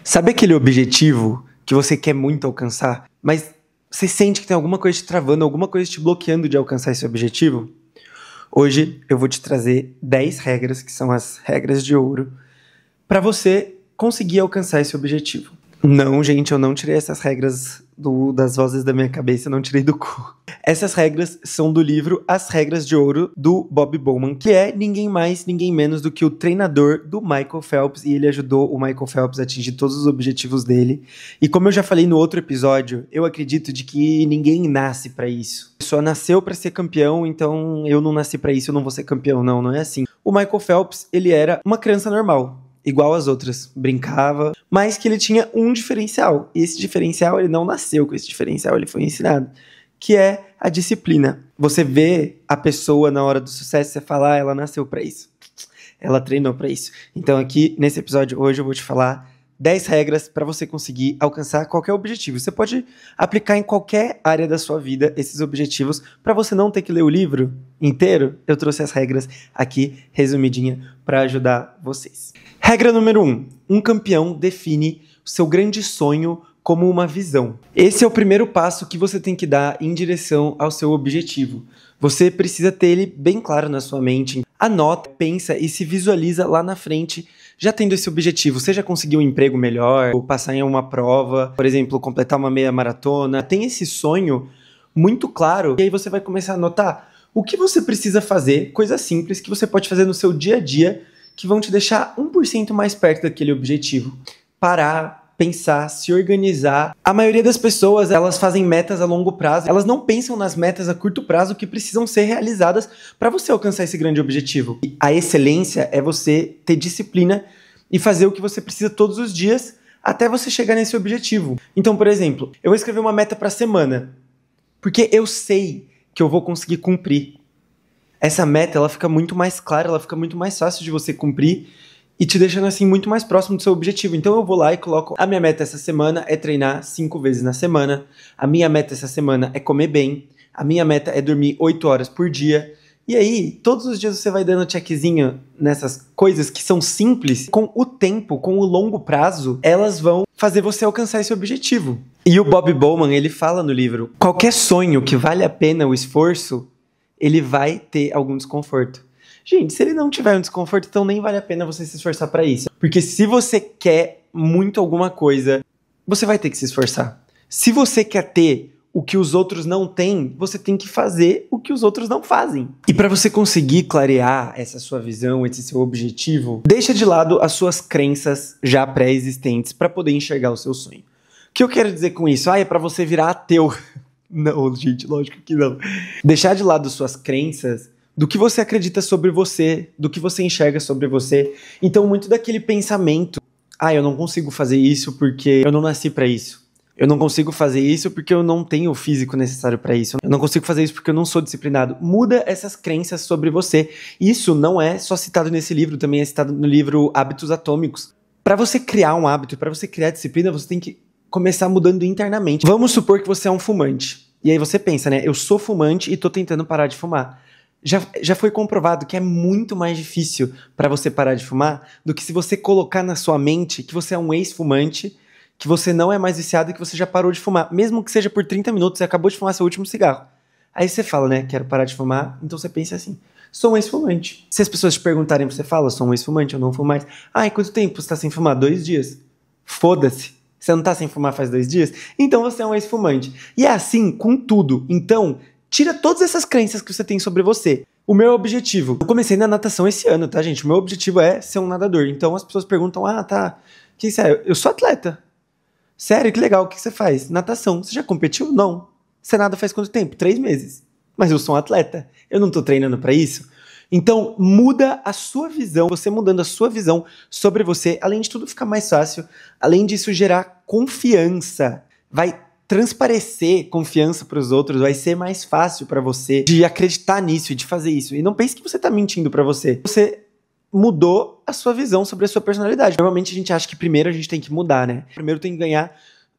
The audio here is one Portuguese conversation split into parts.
Sabe aquele objetivo que você quer muito alcançar, mas você sente que tem alguma coisa te travando, alguma coisa te bloqueando de alcançar esse objetivo? Hoje eu vou te trazer 10 regras, que são as regras de ouro, para você conseguir alcançar esse objetivo. Não, gente, eu não tirei essas regras das vozes da minha cabeça, eu não tirei do cu. Essas regras são do livro As Regras de Ouro, do Bob Bowman, que é ninguém mais, ninguém menos do que o treinador do Michael Phelps, e ele ajudou o Michael Phelps a atingir todos os objetivos dele. E como eu já falei no outro episódio, eu acredito de que ninguém nasce pra isso. A pessoa nasceu pra ser campeão, então eu não nasci pra isso, eu não vou ser campeão, não é assim. O Michael Phelps, ele era uma criança normal, igual as outras, brincava, mas que ele tinha um diferencial, e esse diferencial, ele não nasceu com esse diferencial, ele foi ensinado, que é a disciplina. Você vê a pessoa na hora do sucesso, você fala, ela nasceu pra isso, ela treinou pra isso. Então aqui, nesse episódio hoje, eu vou te falar 10 regras para você conseguir alcançar qualquer objetivo. Você pode aplicar em qualquer área da sua vida esses objetivos para você não ter que ler o livro inteiro. Eu trouxe as regras aqui, resumidinha, para ajudar vocês. Regra número 1. Um campeão define o seu grande sonho como uma visão. Esse é o primeiro passo que você tem que dar em direção ao seu objetivo. Você precisa ter ele bem claro na sua mente. Anota, pensa e se visualiza lá na frente já tendo esse objetivo. Você já conseguiu um emprego melhor, ou passar em uma prova, por exemplo, completar uma meia maratona. Tem esse sonho muito claro e aí você vai começar a anotar o que você precisa fazer, coisas simples que você pode fazer no seu dia a dia que vão te deixar 1% mais perto daquele objetivo. Parar, pensar, se organizar. A maioria das pessoas, elas fazem metas a longo prazo. Elas não pensam nas metas a curto prazo que precisam ser realizadas para você alcançar esse grande objetivo. E a excelência é você ter disciplina e fazer o que você precisa todos os dias até você chegar nesse objetivo. Então, por exemplo, eu vou escrever uma meta para a semana, porque eu sei que eu vou conseguir cumprir. Essa meta, ela fica muito mais clara, ela fica muito mais fácil de você cumprir e te deixando assim muito mais próximo do seu objetivo. Então eu vou lá e coloco, a minha meta essa semana é treinar 5 vezes na semana, a minha meta essa semana é comer bem, a minha meta é dormir 8 horas por dia. E aí, todos os dias você vai dando checkzinho nessas coisas que são simples, com o tempo, com o longo prazo, elas vão fazer você alcançar esse objetivo. E o Bob Bowman, ele fala no livro, qualquer sonho que vale a pena o esforço, ele vai ter algum desconforto. Gente, se ele não tiver um desconforto, então nem vale a pena você se esforçar para isso. Porque se você quer muito alguma coisa, você vai ter que se esforçar. Se você quer ter o que os outros não têm, você tem que fazer o que os outros não fazem. E para você conseguir clarear essa sua visão, esse seu objetivo, deixa de lado as suas crenças já pré-existentes para poder enxergar o seu sonho. O que eu quero dizer com isso? É para você virar ateu. Não, gente, lógico que não. Deixar de lado suas crenças do que você acredita sobre você, do que você enxerga sobre você. Então, muito daquele pensamento, eu não consigo fazer isso porque eu não nasci pra isso. Eu não consigo fazer isso porque eu não tenho o físico necessário pra isso. Eu não consigo fazer isso porque eu não sou disciplinado. Muda essas crenças sobre você. Isso não é só citado nesse livro, também é citado no livro Hábitos Atômicos. Pra você criar um hábito, pra você criar disciplina, você tem que começar mudando internamente. Vamos supor que você é um fumante. E aí você pensa, né? Eu sou fumante e tô tentando parar de fumar. Já foi comprovado que é muito mais difícil para você parar de fumar do que se você colocar na sua mente que você é um ex-fumante, que você não é mais viciado e que você já parou de fumar. Mesmo que seja por 30 minutos, você acabou de fumar seu último cigarro. Aí você fala, né? Quero parar de fumar. Então você pensa assim, sou um ex-fumante. Se as pessoas te perguntarem, você fala, sou um ex-fumante, eu não fumo mais. E quanto tempo você tá sem fumar? 2 dias. Foda-se. Você não tá sem fumar faz 2 dias? Então você é um ex-fumante. E é assim com tudo. Então, tira todas essas crenças que você tem sobre você. O meu objetivo... Eu comecei na natação esse ano, tá, gente? O meu objetivo é ser um nadador. Então as pessoas perguntam, tá, o que você é? Eu sou atleta. Sério, que legal, o que você faz? Natação. Você já competiu? Não. Você nada faz quanto tempo? 3 meses. Mas eu sou um atleta. Eu não tô treinando pra isso. Então, muda a sua visão. Você mudando a sua visão sobre você, além de tudo ficar mais fácil, além disso gerar confiança, vai transparecer confiança para os outros, vai ser mais fácil para você de acreditar nisso e de fazer isso. E não pense que você tá mentindo para você. Você mudou a sua visão sobre a sua personalidade. Normalmente a gente acha que primeiro a gente tem que mudar, né? Primeiro tem que ganhar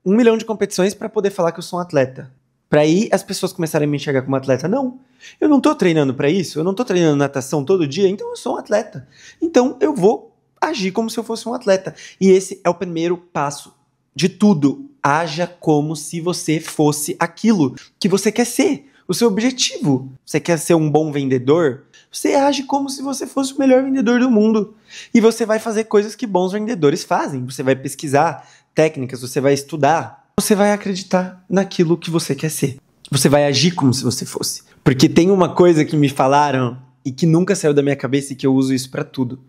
1 milhão de competições para poder falar que eu sou um atleta. Pra aí as pessoas começarem a me enxergar como atleta. Não, eu não tô treinando pra isso, eu não tô treinando natação todo dia, então eu sou um atleta. Então eu vou agir como se eu fosse um atleta. E esse é o primeiro passo de tudo. Haja como se você fosse aquilo que você quer ser, o seu objetivo. Você quer ser um bom vendedor? Você age como se você fosse o melhor vendedor do mundo. E você vai fazer coisas que bons vendedores fazem. Você vai pesquisar técnicas, você vai estudar. Você vai acreditar naquilo que você quer ser. Você vai agir como se você fosse. Porque tem uma coisa que me falaram e que nunca saiu da minha cabeça e que eu uso isso pra tudo.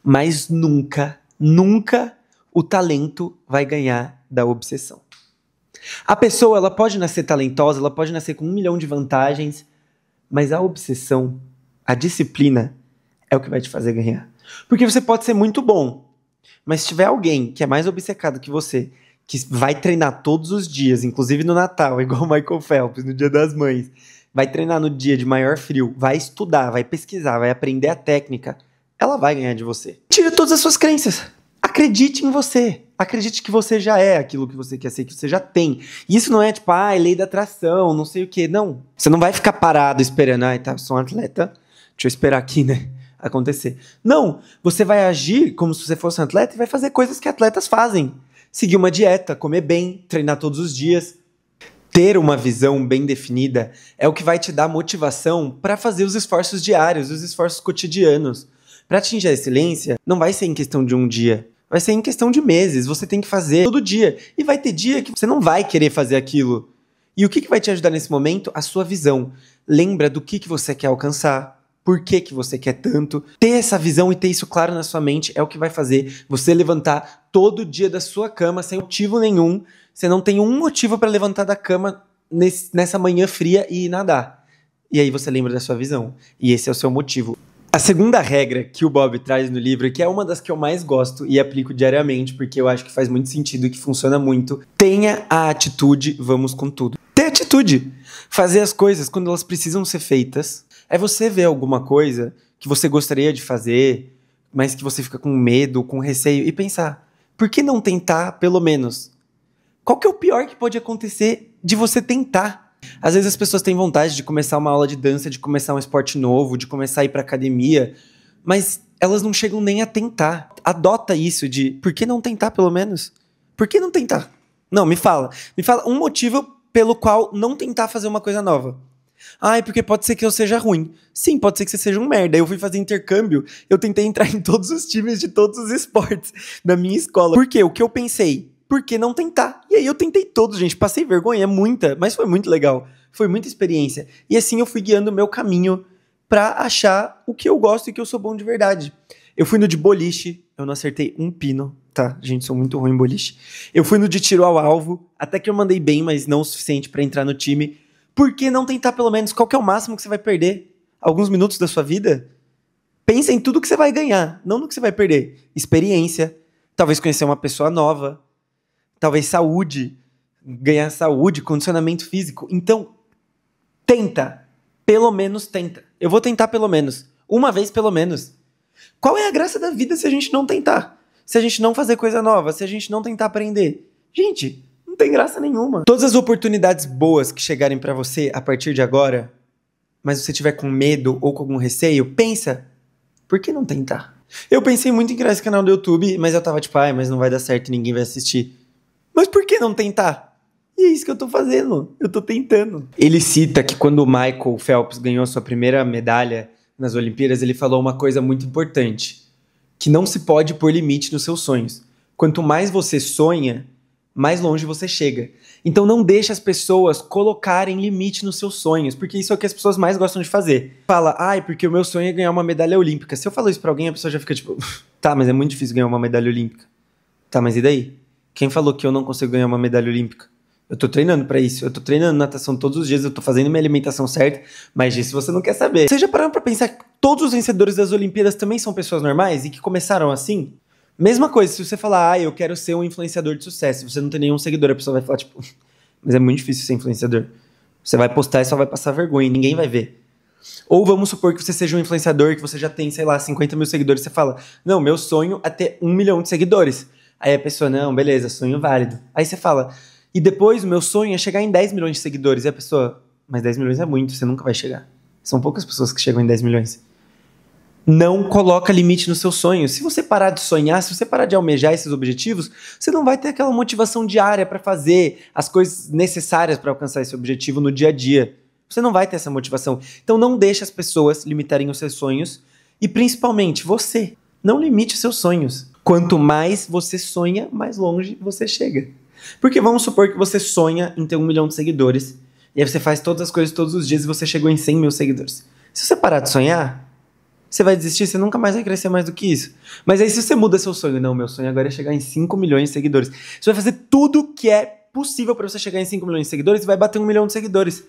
Mas nunca, nunca o talento vai ganhar da obsessão. A pessoa, ela pode nascer talentosa, ela pode nascer com 1 milhão de vantagens, mas a obsessão, a disciplina, é o que vai te fazer ganhar. Porque você pode ser muito bom, mas se tiver alguém que é mais obcecado que você, que vai treinar todos os dias, inclusive no Natal, igual o Michael Phelps, no Dia das Mães, vai treinar no dia de maior frio, vai estudar, vai pesquisar, vai aprender a técnica, ela vai ganhar de você. Tira todas as suas crenças. Acredite em você. Acredite que você já é aquilo que você quer ser, que você já tem. E isso não é tipo, lei da atração, não sei o quê. Não. Você não vai ficar parado esperando, tá, sou um atleta, deixa eu esperar aqui, né, acontecer. Não. Você vai agir como se você fosse um atleta e vai fazer coisas que atletas fazem. Seguir uma dieta, comer bem, treinar todos os dias. Ter uma visão bem definida é o que vai te dar motivação para fazer os esforços diários, os esforços cotidianos. Para atingir a excelência, não vai ser em questão de um dia. Vai ser em questão de meses. Você tem que fazer todo dia. E vai ter dia que você não vai querer fazer aquilo. E o que vai te ajudar nesse momento? A sua visão. Lembra do que você quer alcançar. Por que você quer tanto. Ter essa visão e ter isso claro na sua mente é o que vai fazer você levantar todo dia da sua cama sem motivo nenhum. Você não tem um motivo para levantar da cama nessa manhã fria e ir nadar. E aí você lembra da sua visão. E esse é o seu motivo. A segunda regra que o Bob traz no livro, que é uma das que eu mais gosto e aplico diariamente, porque eu acho que faz muito sentido e que funciona muito, tenha a atitude, vamos com tudo. Ter atitude. Fazer as coisas quando elas precisam ser feitas. É você ver alguma coisa que você gostaria de fazer, mas que você fica com medo, com receio, e pensar, por que não tentar pelo menos? Qual que é o pior que pode acontecer de você tentar? Às vezes as pessoas têm vontade de começar uma aula de dança, de começar um esporte novo, de começar a ir pra academia, mas elas não chegam nem a tentar. Adota isso de, por que não tentar pelo menos? Por que não tentar? Não, me fala um motivo pelo qual não tentar fazer uma coisa nova. É porque pode ser que eu seja ruim. Sim, pode ser que você seja um merda. Eu fui fazer intercâmbio, eu tentei entrar em todos os times de todos os esportes da minha escola. Por quê? O que eu pensei? Por que não tentar? E aí eu tentei todos, gente. Passei vergonha, muita, mas foi muito legal. Foi muita experiência. E assim eu fui guiando o meu caminho pra achar o que eu gosto e que eu sou bom de verdade. Eu fui no de boliche, eu não acertei um pino, tá? Gente, sou muito ruim em boliche. Eu fui no de tiro ao alvo, até que eu mandei bem, mas não o suficiente pra entrar no time. Por que não tentar pelo menos? Qual que é o máximo que você vai perder? Alguns minutos da sua vida? Pensa em tudo que você vai ganhar, não no que você vai perder. Experiência, talvez conhecer uma pessoa nova, talvez saúde, ganhar saúde, condicionamento físico. Então, tenta. Pelo menos tenta. Eu vou tentar pelo menos. Uma vez pelo menos. Qual é a graça da vida se a gente não tentar? Se a gente não fazer coisa nova? Se a gente não tentar aprender? Gente, não tem graça nenhuma. Todas as oportunidades boas que chegarem pra você a partir de agora, mas você tiver com medo ou com algum receio, pensa, por que não tentar? Eu pensei muito em criar esse canal do YouTube, mas eu tava tipo, mas não vai dar certo e ninguém vai assistir. Mas por que não tentar? E é isso que eu tô fazendo. Eu tô tentando. Ele cita que quando o Michael Phelps ganhou sua primeira medalha nas Olimpíadas, ele falou uma coisa muito importante. Que não se pode pôr limite nos seus sonhos. Quanto mais você sonha, mais longe você chega. Então não deixe as pessoas colocarem limite nos seus sonhos, porque isso é o que as pessoas mais gostam de fazer. Fala, porque o meu sonho é ganhar uma medalha olímpica. Se eu falo isso pra alguém, a pessoa já fica tipo, tá, mas é muito difícil ganhar uma medalha olímpica. Tá, mas e daí? Quem falou que eu não consigo ganhar uma medalha olímpica? Eu tô treinando pra isso. Eu tô treinando natação todos os dias. Eu tô fazendo minha alimentação certa. Mas disso você não quer saber. Você já parou pra pensar que todos os vencedores das Olimpíadas também são pessoas normais? E que começaram assim? Mesma coisa, se você falar, eu quero ser um influenciador de sucesso. Você não tem nenhum seguidor. A pessoa vai falar, tipo, mas é muito difícil ser influenciador. Você vai postar e só vai passar vergonha. Ninguém vai ver. Ou vamos supor que você seja um influenciador, que você já tem, sei lá, 50 mil seguidores. Você fala, não, meu sonho é ter 1 milhão de seguidores. Aí a pessoa, não, beleza, sonho válido. Aí você fala, e depois o meu sonho é chegar em 10 milhões de seguidores. E a pessoa, mas 10 milhões é muito, você nunca vai chegar. São poucas pessoas que chegam em 10 milhões. Não coloca limite nos seus sonhos. Se você parar de sonhar, se você parar de almejar esses objetivos, você não vai ter aquela motivação diária para fazer as coisas necessárias para alcançar esse objetivo no dia a dia. Você não vai ter essa motivação. Então não deixe as pessoas limitarem os seus sonhos e principalmente você. Não limite os seus sonhos. Quanto mais você sonha, mais longe você chega. Porque vamos supor que você sonha em ter 1 milhão de seguidores e aí você faz todas as coisas todos os dias e você chegou em 100 mil seguidores. Se você parar de sonhar, você vai desistir, você nunca mais vai crescer mais do que isso. Mas aí se você muda seu sonho, não, meu sonho agora é chegar em 5 milhões de seguidores. Você vai fazer tudo que é possível para você chegar em 5 milhões de seguidores e vai bater 1 milhão de seguidores.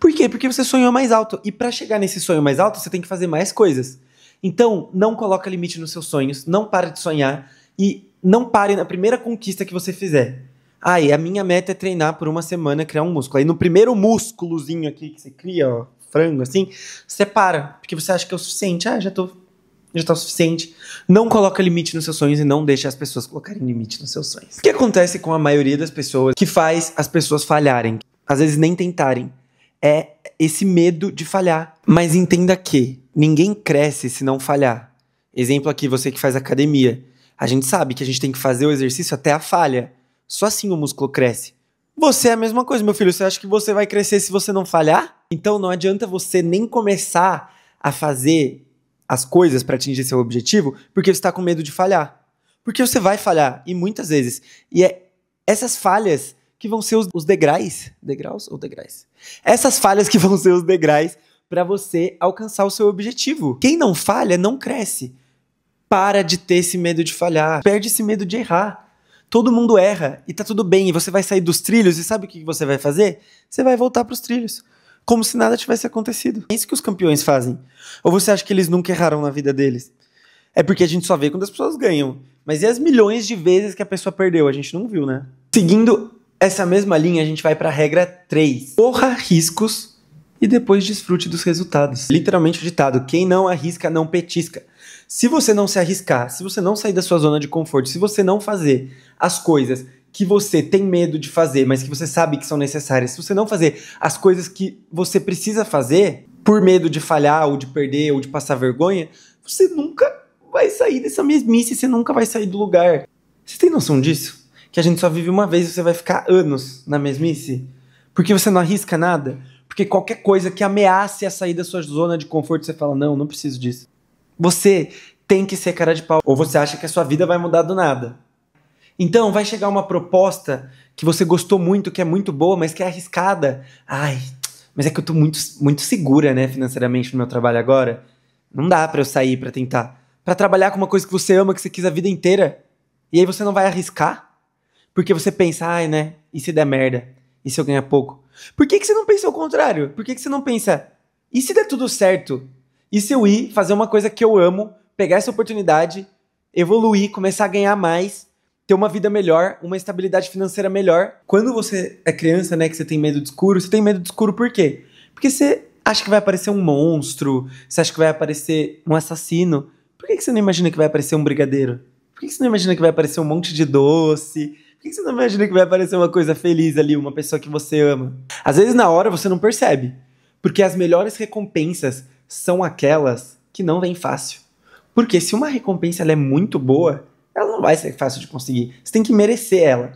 Por quê? Porque você sonhou mais alto. E para chegar nesse sonho mais alto, você tem que fazer mais coisas. Então, não coloca limite nos seus sonhos, não pare de sonhar e não pare na primeira conquista que você fizer. Ai, a minha meta é treinar por 1 semana, criar um músculo. Aí no primeiro músculozinho aqui que você cria, ó, frango, assim, você para, porque você acha que é o suficiente. Ah, já tá o suficiente. Não coloca limite nos seus sonhos e não deixa as pessoas colocarem limite nos seus sonhos. O que acontece com a maioria das pessoas que faz as pessoas falharem? Às vezes nem tentarem. É esse medo de falhar. Mas entenda que ninguém cresce se não falhar. Exemplo aqui, você que faz academia. A gente sabe que a gente tem que fazer o exercício até a falha. Só assim o músculo cresce. Você é a mesma coisa, meu filho. Você acha que você vai crescer se você não falhar? Então não adianta você nem começar a fazer as coisas para atingir seu objetivo porque você está com medo de falhar. Porque você vai falhar, e muitas vezes. E é essas falhas que vão ser os degraus. Degraus ou degraus? Essas falhas que vão ser os degraus para você alcançar o seu objetivo. Quem não falha, não cresce. Para de ter esse medo de falhar. Perde esse medo de errar. Todo mundo erra e tá tudo bem. E você vai sair dos trilhos e sabe o que você vai fazer? Você vai voltar pros trilhos. Como se nada tivesse acontecido. É isso que os campeões fazem. Ou você acha que eles nunca erraram na vida deles? É porque a gente só vê quando as pessoas ganham. Mas e as milhões de vezes que a pessoa perdeu? A gente não viu, né? Seguindo essa mesma linha, a gente vai pra regra 3. Corra riscos e depois desfrute dos resultados. Literalmente o ditado: quem não arrisca, não petisca. Se você não se arriscar, se você não sair da sua zona de conforto, se você não fazer as coisas que você tem medo de fazer, mas que você sabe que são necessárias, se você não fazer as coisas que você precisa fazer por medo de falhar, ou de perder, ou de passar vergonha, você nunca vai sair dessa mesmice, você nunca vai sair do lugar. Você tem noção disso? Que a gente só vive uma vez e você vai ficar anos na mesmice? Porque você não arrisca nada? Porque qualquer coisa que ameace a sair da sua zona de conforto, você fala, não preciso disso. Você tem que ser cara de pau. Ou você acha que a sua vida vai mudar do nada. Então vai chegar uma proposta que você gostou muito, que é muito boa, mas que é arriscada. Ai, mas é que eu tô muito segura, né, financeiramente no meu trabalho agora. Não dá pra eu sair pra tentar. Pra trabalhar com uma coisa que você ama, que você quis a vida inteira. E aí você não vai arriscar? Porque você pensa, ai, né, e se der merda? E se eu ganhar pouco? Por que você não pensa o contrário? Por que você não pensa, e se der tudo certo? E se eu ir fazer uma coisa que eu amo, pegar essa oportunidade, evoluir, começar a ganhar mais, ter uma vida melhor, uma estabilidade financeira melhor? Quando você é criança, né, que você tem medo de escuro, você tem medo de escuro por quê? Porque você acha que vai aparecer um monstro, você acha que vai aparecer um assassino. Por que você não imagina que vai aparecer um brigadeiro? Por que você não imagina que vai aparecer um monte de doce? Por que você não imagina que vai aparecer uma coisa feliz ali, uma pessoa que você ama? Às vezes na hora você não percebe, porque as melhores recompensas são aquelas que não vêm fácil. Porque se uma recompensa ela é muito boa, ela não vai ser fácil de conseguir. Você tem que merecer ela.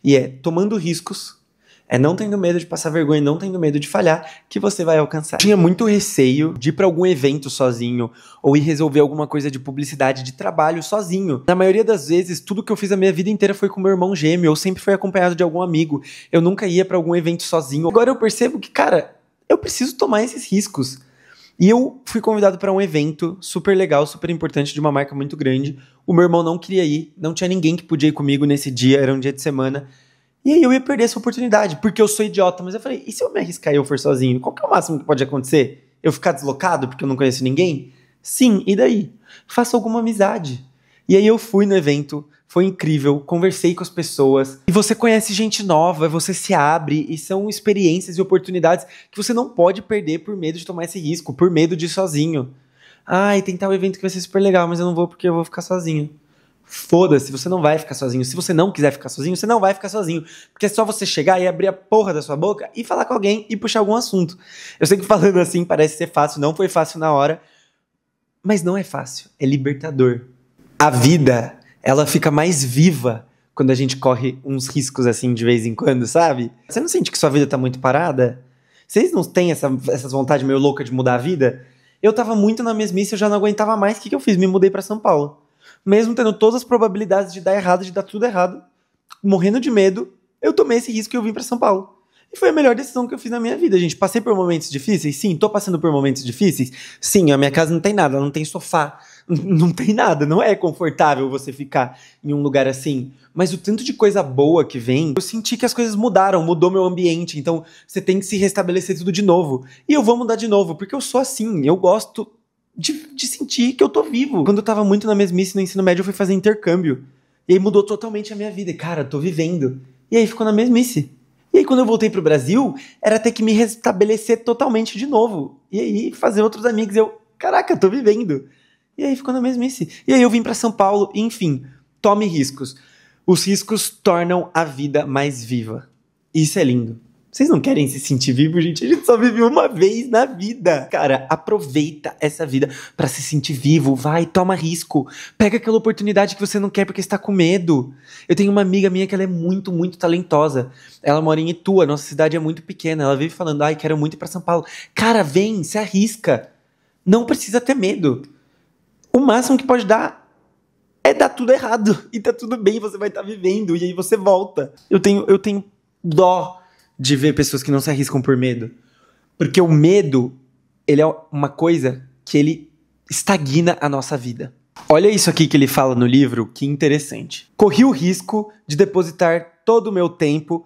E é tomando riscos, é não tendo medo de passar vergonha, não tendo medo de falhar, que você vai alcançar. Tinha muito receio de ir para algum evento sozinho, ou ir resolver alguma coisa de publicidade, de trabalho sozinho. Na maioria das vezes, tudo que eu fiz a minha vida inteira foi com meu irmão gêmeo, ou sempre foi acompanhado de algum amigo. Eu nunca ia para algum evento sozinho. Agora eu percebo que, cara, eu preciso tomar esses riscos. E eu fui convidado para um evento super legal, super importante, de uma marca muito grande. O meu irmão não queria ir, não tinha ninguém que podia ir comigo nesse dia, era um dia de semana. E aí eu ia perder essa oportunidade, porque eu sou idiota. Mas eu falei, e se eu me arriscar e eu for sozinho? Qual que é o máximo que pode acontecer? Eu ficar deslocado porque eu não conheço ninguém? Sim, e daí? Faça alguma amizade. E aí eu fui no evento, foi incrível, conversei com as pessoas. E você conhece gente nova, você se abre, e são experiências e oportunidades que você não pode perder por medo de tomar esse risco, por medo de ir sozinho. Ai, tem tal evento que vai ser super legal, mas eu não vou porque eu vou ficar sozinho. Foda-se, você não vai ficar sozinho. Se você não quiser ficar sozinho, você não vai ficar sozinho. Porque é só você chegar e abrir a porra da sua boca e falar com alguém e puxar algum assunto. Eu sei que falando assim parece ser fácil, não foi fácil na hora, mas não é fácil, é libertador. A vida, ela fica mais viva quando a gente corre uns riscos assim de vez em quando, sabe? Você não sente que sua vida tá muito parada? Vocês não têm essas vontades meio loucas de mudar a vida? Eu tava muito na mesmice, eu já não aguentava mais. O que eu fiz? Me mudei pra São Paulo. Mesmo tendo todas as probabilidades de dar errado, de dar tudo errado, morrendo de medo, eu tomei esse risco e eu vim pra São Paulo. E foi a melhor decisão que eu fiz na minha vida, gente. Passei por momentos difíceis? Sim. Tô passando por momentos difíceis? Sim. A minha casa não tem nada, não tem sofá, não tem nada. Não é confortável você ficar em um lugar assim. Mas o tanto de coisa boa que vem, eu senti que as coisas mudaram, mudou meu ambiente. Então, você tem que se restabelecer tudo de novo. E eu vou mudar de novo, porque eu sou assim. Eu gosto de sentir que eu tô vivo. Quando eu tava muito na mesmice no ensino médio, eu fui fazer intercâmbio. E aí mudou totalmente a minha vida. E, cara, eu tô vivendo. E aí ficou na mesmice. E aí, quando eu voltei pro Brasil, era ter que me restabelecer totalmente de novo. E aí, fazer outros amigos. Eu, caraca, tô vivendo. E aí, ficou na mesmice. E aí, eu vim pra São Paulo. E, enfim, tome riscos. Os riscos tornam a vida mais viva. Isso é lindo. Vocês não querem se sentir vivo, gente? A gente só vive uma vez na vida. Cara, aproveita essa vida pra se sentir vivo. Vai, toma risco. Pega aquela oportunidade que você não quer porque está com medo. Eu tenho uma amiga minha que ela é muito, muito talentosa. Ela mora em Itu, a nossa cidade é muito pequena. Ela vive falando, ai, quero muito ir pra São Paulo. Cara, vem, se arrisca. Não precisa ter medo. O máximo que pode dar é dar tudo errado. E tá tudo bem, você vai estar vivendo. E aí você volta. Eu tenho dó de ver pessoas que não se arriscam por medo. Porque o medo, ele é uma coisa que ele estagna a nossa vida. Olha isso aqui que ele fala no livro, que interessante. Corri o risco de depositar todo o meu tempo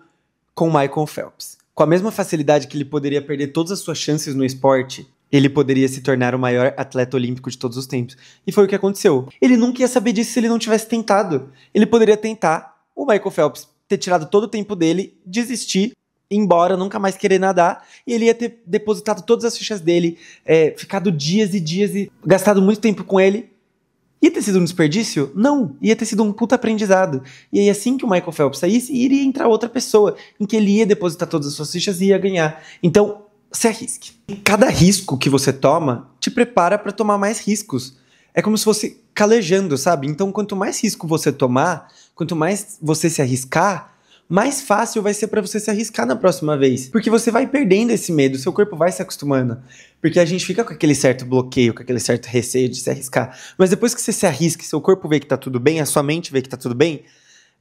com Michael Phelps. Com a mesma facilidade que ele poderia perder todas as suas chances no esporte, ele poderia se tornar o maior atleta olímpico de todos os tempos. E foi o que aconteceu. Ele nunca ia saber disso se ele não tivesse tentado. Ele poderia tentar, o Michael Phelps ter tirado todo o tempo dele, desistir, ir embora, nunca mais querer nadar, e ele ia ter depositado todas as fichas dele, ficado dias e dias e gastado muito tempo com ele. Ia ter sido um desperdício? Não, ia ter sido um puta aprendizado. E aí assim que o Michael Phelps saísse, iria entrar outra pessoa, em que ele ia depositar todas as suas fichas e ia ganhar. Então, se arrisque. Cada risco que você toma, te prepara para tomar mais riscos. É como se fosse calejando, sabe? Então, quanto mais risco você tomar, quanto mais você se arriscar, mais fácil vai ser pra você se arriscar na próxima vez. Porque você vai perdendo esse medo, seu corpo vai se acostumando. Porque a gente fica com aquele certo bloqueio, com aquele certo receio de se arriscar. Mas depois que você se arrisca e seu corpo vê que tá tudo bem, a sua mente vê que tá tudo bem,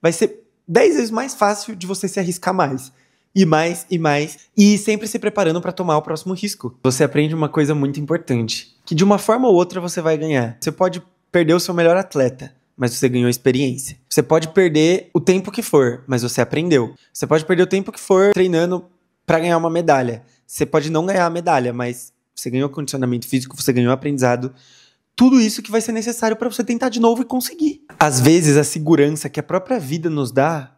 vai ser 10 vezes mais fácil de você se arriscar mais. E mais, e mais. E sempre se preparando pra tomar o próximo risco. Você aprende uma coisa muito importante. Que de uma forma ou outra você vai ganhar. Você pode perder o seu melhor atleta, mas você ganhou experiência. Você pode perder o tempo que for, mas você aprendeu. Você pode perder o tempo que for treinando pra ganhar uma medalha. Você pode não ganhar a medalha, mas você ganhou condicionamento físico, você ganhou aprendizado. Tudo isso que vai ser necessário pra você tentar de novo e conseguir. Às vezes, a segurança que a própria vida nos dá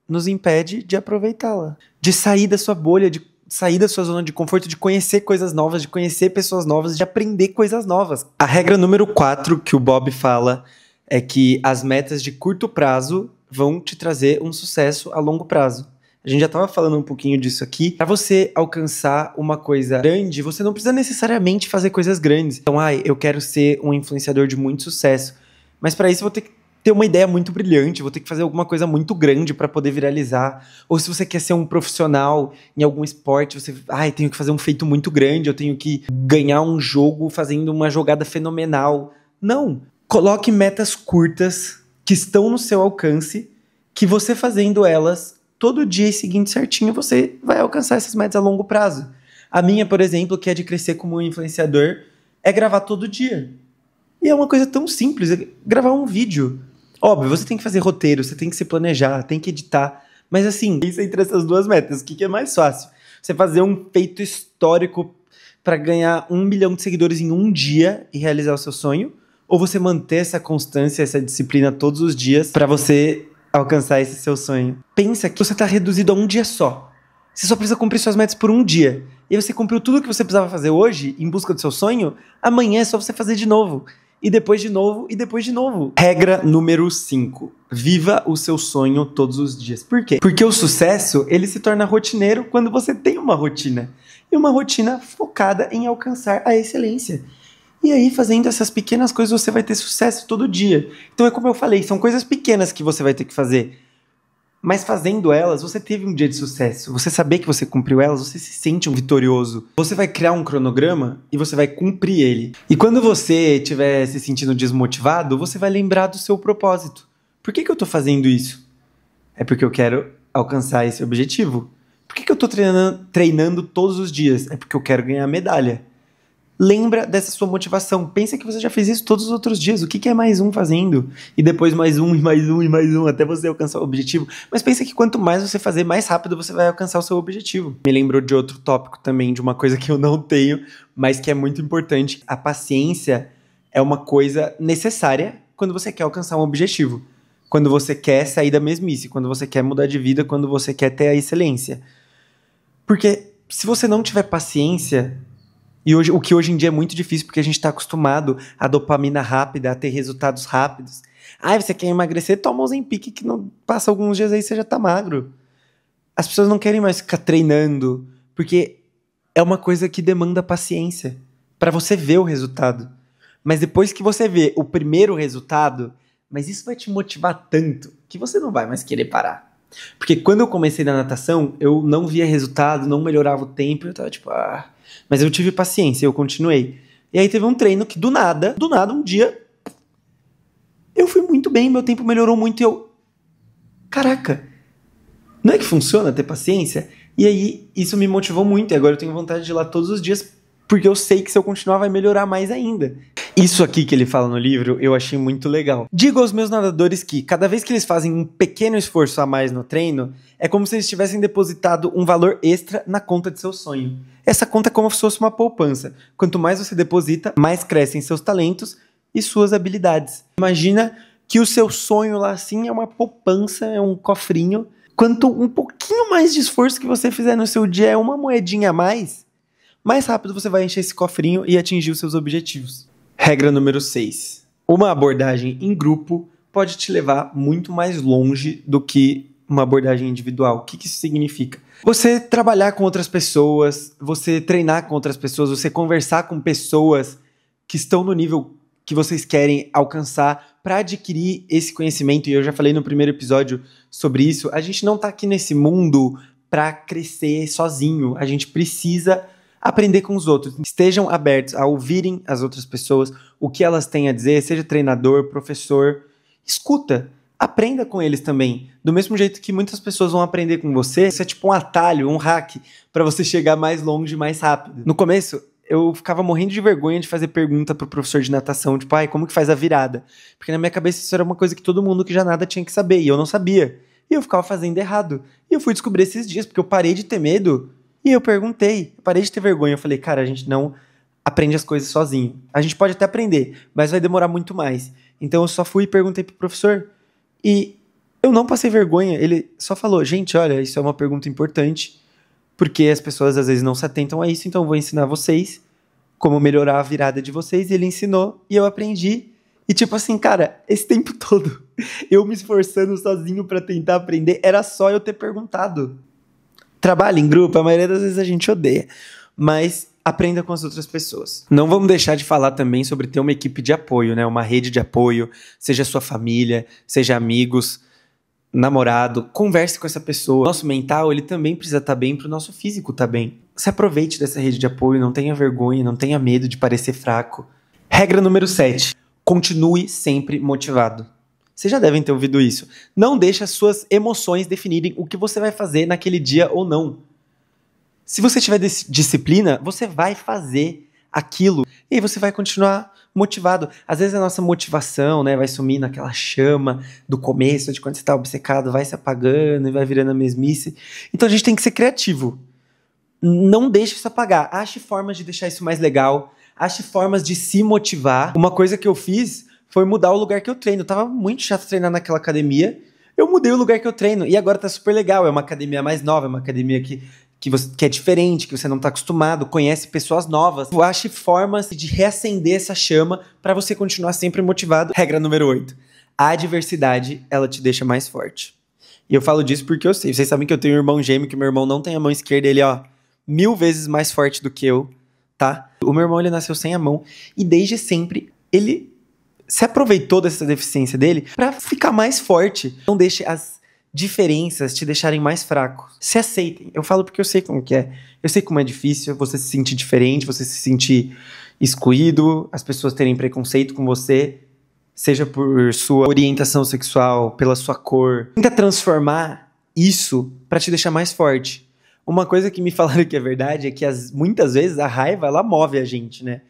nos impede de aproveitá-la. De sair da sua bolha, de sair da sua zona de conforto, de conhecer coisas novas, de conhecer pessoas novas, de aprender coisas novas. A regra número 4 que o Bob fala é que as metas de curto prazo vão te trazer um sucesso a longo prazo. A gente já estava falando um pouquinho disso aqui. Para você alcançar uma coisa grande, você não precisa necessariamente fazer coisas grandes. Então, eu quero ser um influenciador de muito sucesso. Mas para isso eu vou ter que ter uma ideia muito brilhante, vou ter que fazer alguma coisa muito grande para poder viralizar. Ou se você quer ser um profissional em algum esporte, você, tenho que fazer um feito muito grande, eu tenho que ganhar um jogo fazendo uma jogada fenomenal. Não. Coloque metas curtas que estão no seu alcance, que você fazendo elas todo dia e seguindo certinho, você vai alcançar essas metas a longo prazo. A minha, por exemplo, que é de crescer como influenciador, é gravar todo dia. E é uma coisa tão simples, é gravar um vídeo. Óbvio, você tem que fazer roteiro, você tem que se planejar, tem que editar. Mas assim, isso entre essas duas metas, o que é mais fácil? Você fazer um feito histórico para ganhar 1 milhão de seguidores em um dia e realizar o seu sonho? Ou você manter essa constância, essa disciplina todos os dias para você alcançar esse seu sonho? Pensa que você está reduzido a um dia só. Você só precisa cumprir suas metas por um dia. E você cumpriu tudo o que você precisava fazer hoje, em busca do seu sonho, amanhã é só você fazer de novo. E depois de novo, e depois de novo. Regra número 5. Viva o seu sonho todos os dias. Por quê? Porque o sucesso, ele se torna rotineiro quando você tem uma rotina. E uma rotina focada em alcançar a excelência. E aí, fazendo essas pequenas coisas, você vai ter sucesso todo dia. Então é como eu falei, são coisas pequenas que você vai ter que fazer. Mas fazendo elas, você teve um dia de sucesso. Você saber que você cumpriu elas, você se sente um vitorioso. Você vai criar um cronograma e você vai cumprir ele. E quando você estiver se sentindo desmotivado, você vai lembrar do seu propósito. Por que eu tô fazendo isso? É porque eu quero alcançar esse objetivo. Por que eu tô treinando todos os dias? É porque eu quero ganhar medalha. Lembra dessa sua motivação. Pensa que você já fez isso todos os outros dias. O que é mais um fazendo? E depois mais um, e mais um, e mais um, até você alcançar o objetivo. Mas pensa que quanto mais você fazer, mais rápido você vai alcançar o seu objetivo. Me lembrou de outro tópico também, de uma coisa que eu não tenho, mas que é muito importante. A paciência é uma coisa necessária quando você quer alcançar um objetivo. Quando você quer sair da mesmice, quando você quer mudar de vida, quando você quer ter a excelência. Porque se você não tiver paciência... E o que hoje em dia é muito difícil, porque a gente está acostumado a dopamina rápida, a ter resultados rápidos. Você quer emagrecer? Toma um Ozempic que não passa alguns dias aí você já tá magro. As pessoas não querem mais ficar treinando, porque é uma coisa que demanda paciência para você ver o resultado. Mas depois que você vê o primeiro resultado, mas isso vai te motivar tanto que você não vai mais querer parar. Porque quando eu comecei na natação, eu não via resultado, não melhorava o tempo, eu tava tipo, Mas eu tive paciência, eu continuei. E aí teve um treino que do nada, um dia, eu fui muito bem, meu tempo melhorou muito e eu... Caraca, não é que funciona ter paciência? E aí isso me motivou muito e agora eu tenho vontade de ir lá todos os dias, porque eu sei que se eu continuar vai melhorar mais ainda. Isso aqui que ele fala no livro, eu achei muito legal. Digo aos meus nadadores que, cada vez que eles fazem um pequeno esforço a mais no treino, é como se eles tivessem depositado um valor extra na conta de seu sonho. Essa conta é como se fosse uma poupança. Quanto mais você deposita, mais crescem seus talentos e suas habilidades. Imagina que o seu sonho lá assim é uma poupança, é um cofrinho. Quanto um pouquinho mais de esforço que você fizer no seu dia é uma moedinha a mais rápido você vai encher esse cofrinho e atingir os seus objetivos. Regra número 6. Uma abordagem em grupo pode te levar muito mais longe do que uma abordagem individual. O que isso significa? Você trabalhar com outras pessoas, você treinar com outras pessoas, você conversar com pessoas que estão no nível que vocês querem alcançar para adquirir esse conhecimento. E eu já falei no primeiro episódio sobre isso. A gente não está aqui nesse mundo para crescer sozinho. A gente precisa aprender com os outros. Estejam abertos a ouvirem as outras pessoas, o que elas têm a dizer, seja treinador, professor. Escuta, aprenda com eles também. Do mesmo jeito que muitas pessoas vão aprender com você, isso é tipo um atalho, um hack, para você chegar mais longe, mais rápido. No começo, eu ficava morrendo de vergonha de fazer pergunta pro professor de natação, tipo, como que faz a virada? Porque na minha cabeça isso era uma coisa que todo mundo que já nada tinha que saber, e eu não sabia. E eu ficava fazendo errado. E eu fui descobrir esses dias, porque eu parei de ter medo. E eu perguntei, eu parei de ter vergonha, eu falei, cara, a gente não aprende as coisas sozinho. A gente pode até aprender, mas vai demorar muito mais. Então eu só fui e perguntei pro professor, e eu não passei vergonha, ele só falou, gente, olha, isso é uma pergunta importante, porque as pessoas às vezes não se atentam a isso, então eu vou ensinar vocês como melhorar a virada de vocês, e ele ensinou, e eu aprendi, e tipo assim, cara, esse tempo todo, eu me esforçando sozinho pra tentar aprender, era só eu ter perguntado. Trabalho em grupo, a maioria das vezes a gente odeia, mas aprenda com as outras pessoas. Não vamos deixar de falar também sobre ter uma equipe de apoio, né? Uma rede de apoio, seja sua família, seja amigos, namorado, converse com essa pessoa. Nosso mental, ele também precisa estar bem para o nosso físico estar bem. Se aproveite dessa rede de apoio, não tenha vergonha, não tenha medo de parecer fraco. Regra número 7. Continue sempre motivado. Vocês já devem ter ouvido isso. Não deixe as suas emoções definirem o que você vai fazer naquele dia ou não. Se você tiver disciplina, você vai fazer aquilo e aí você vai continuar motivado. Às vezes a nossa motivação, né, vai sumir naquela chama do começo, de quando você está obcecado, vai se apagando e vai virando a mesmice. Então a gente tem que ser criativo. Não deixe isso apagar. Ache formas de deixar isso mais legal. Ache formas de se motivar. Uma coisa que eu fiz foi mudar o lugar que eu treino. Eu tava muito chato treinar naquela academia. Eu mudei o lugar que eu treino e agora tá super legal. É uma academia mais nova, é uma academia que é diferente, que você não tá acostumado, conhece pessoas novas. Ache formas de reacender essa chama para você continuar sempre motivado. Regra número 8. A adversidade, ela te deixa mais forte. E eu falo disso porque eu sei. Vocês sabem que eu tenho um irmão gêmeo, que meu irmão não tem a mão esquerda, ele, 1000 vezes mais forte do que eu. tá? O meu irmão, ele nasceu sem a mão e desde sempre ele se aproveitou dessa deficiência dele pra ficar mais forte. Não deixe as diferenças te deixarem mais fraco. Se aceitem. Eu falo porque eu sei como que é. Eu sei como é difícil você se sentir diferente, você se sentir excluído, as pessoas terem preconceito com você, seja por sua orientação sexual, pela sua cor. Tenta transformar isso pra te deixar mais forte. Uma coisa que me falaram que é verdade é que muitas vezes a raiva, ela move a gente, né?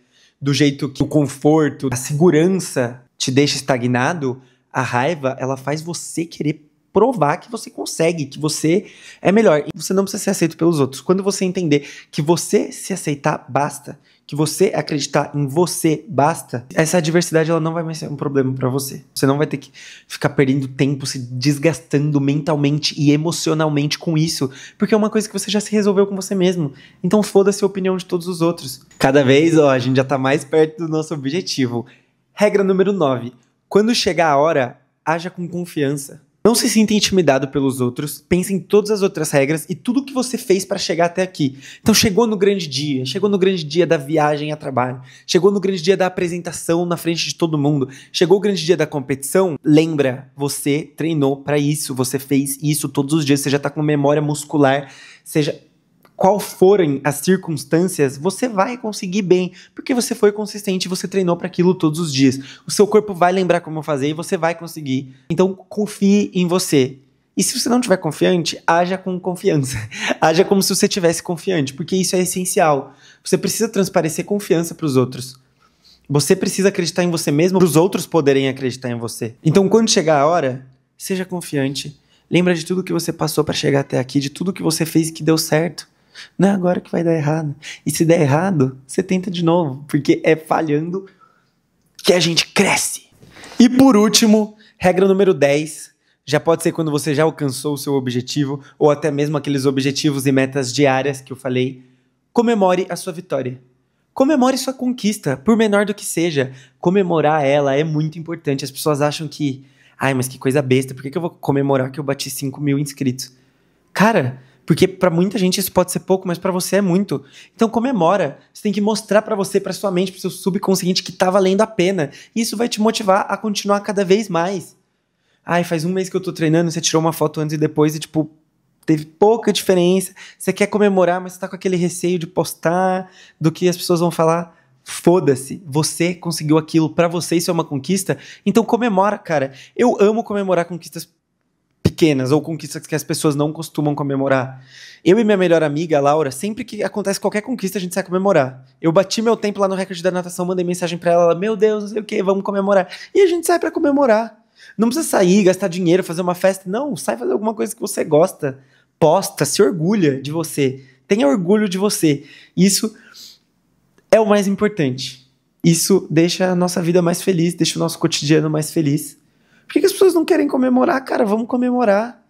Do jeito que o conforto, a segurança te deixa estagnado, a raiva, ela faz você querer provar que você consegue, que você é melhor. E você não precisa ser aceito pelos outros. Quando você entender que você se aceitar, basta. Que você acreditar em você, basta. Essa adversidade, ela não vai mais ser um problema pra você. Você não vai ter que ficar perdendo tempo, se desgastando mentalmente e emocionalmente com isso. Porque é uma coisa que você já se resolveu com você mesmo. Então foda-se a opinião de todos os outros. Cada vez, a gente já tá mais perto do nosso objetivo. Regra número 9. Quando chegar a hora, haja com confiança. Não se sinta intimidado pelos outros, pense em todas as outras regras e tudo que você fez para chegar até aqui. Então chegou no grande dia da viagem a trabalho, chegou no grande dia da apresentação na frente de todo mundo, chegou o grande dia da competição, lembra, você treinou para isso, você fez isso todos os dias, você já tá com memória muscular, seja qual forem as circunstâncias, você vai conseguir bem, porque você foi consistente, você treinou para aquilo todos os dias. O seu corpo vai lembrar como fazer e você vai conseguir. Então, confie em você. E se você não estiver confiante, haja com confiança. Haja como se você estivesse confiante, porque isso é essencial. Você precisa transparecer confiança para os outros. Você precisa acreditar em você mesmo para os outros poderem acreditar em você. Então, quando chegar a hora, seja confiante. Lembra de tudo que você passou para chegar até aqui, de tudo que você fez que deu certo. Não é agora que vai dar errado. E se der errado, você tenta de novo. Porque é falhando que a gente cresce. E por último, regra número 10. Já pode ser quando você já alcançou o seu objetivo, ou até mesmo aqueles objetivos e metas diárias que eu falei. Comemore a sua vitória. Comemore sua conquista, por menor do que seja. Comemorar ela é muito importante. As pessoas acham que... Ai, mas que coisa besta. Por que eu vou comemorar que eu bati 5 mil inscritos? Cara... Porque pra muita gente isso pode ser pouco, mas pra você é muito. Então comemora. Você tem que mostrar pra você, pra sua mente, pro seu subconsciente que tá valendo a pena. E isso vai te motivar a continuar cada vez mais. Ai, faz um mês que eu tô treinando, você tirou uma foto antes e depois e, tipo, teve pouca diferença. Você quer comemorar, mas você tá com aquele receio de postar, do que as pessoas vão falar. Foda-se. Você conseguiu aquilo pra você, isso é uma conquista. Então comemora, cara. Eu amo comemorar conquistas pequenas ou conquistas que as pessoas não costumam comemorar. Eu e minha melhor amiga, a Laura, sempre que acontece qualquer conquista, a gente sai comemorar. Eu bati meu tempo lá no recorde da natação, mandei mensagem pra ela, meu Deus, não sei o que, vamos comemorar. E a gente sai pra comemorar. Não precisa sair, gastar dinheiro, fazer uma festa. Não, sai fazer alguma coisa que você gosta. Posta, se orgulha de você. Tenha orgulho de você. Isso é o mais importante. Isso deixa a nossa vida mais feliz, deixa o nosso cotidiano mais feliz. Por que as pessoas não querem comemorar? Cara, vamos comemorar.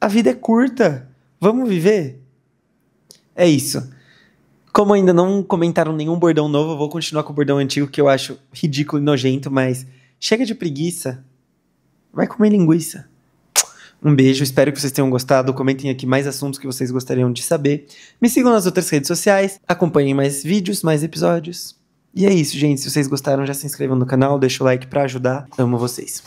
A vida é curta. Vamos viver? É isso. Como ainda não comentaram nenhum bordão novo, eu vou continuar com o bordão antigo, que eu acho ridículo e nojento, mas chega de preguiça. Vai comer linguiça. Um beijo, espero que vocês tenham gostado. Comentem aqui mais assuntos que vocês gostariam de saber. Me sigam nas outras redes sociais. Acompanhem mais vídeos, mais episódios. E é isso, gente. Se vocês gostaram, já se inscrevam no canal, deixa o like pra ajudar. Amo vocês.